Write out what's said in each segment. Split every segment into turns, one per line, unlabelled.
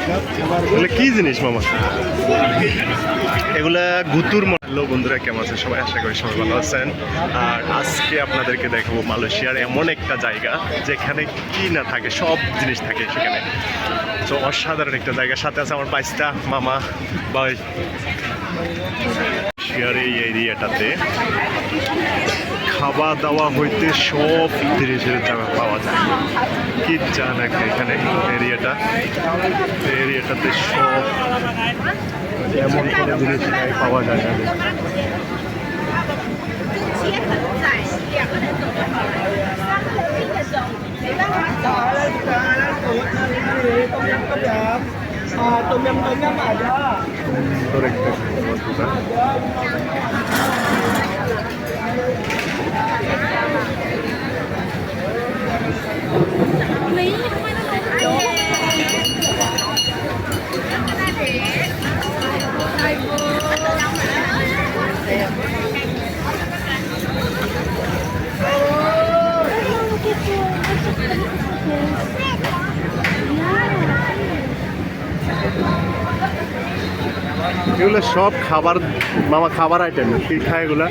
এগুলো কি জিনিস মামা? এগুলা গুতুর মডেল। বন্ধুরা কেমন আছে সবাই? আশা করি সবাই ভালো আছেন। আর আজকে আপনাদেরকে দেখাবো মালয়েশিয়ার এমন একটা জায়গা যেখানে কি না থাকে, সব জিনিস থাকে সেখানে। তো অসাধারণ একটা জায়গা। সাথে আছে আমার বাইস্তা মামা ভাই। মালয়েশিয়ার এই এরিয়াটাতে খাওয়া দাওয়া হইতে সব জিনিসের জায়গা পাওয়া যায়। কি জান এখানে এরিয়াটাতে সব এমন কোনো জিনিস পাওয়া যায় না। এগুলো সব খাবার মামা, খাবার আইটেম। কি খায় এগুলা?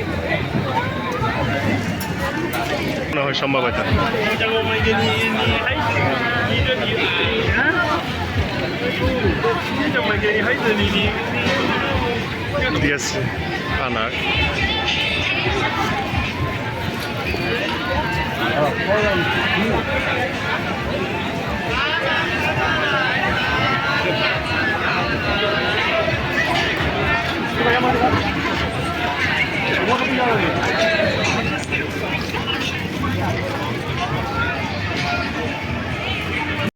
মনে হয় সম্ভব এটা। দিয়েছে আনার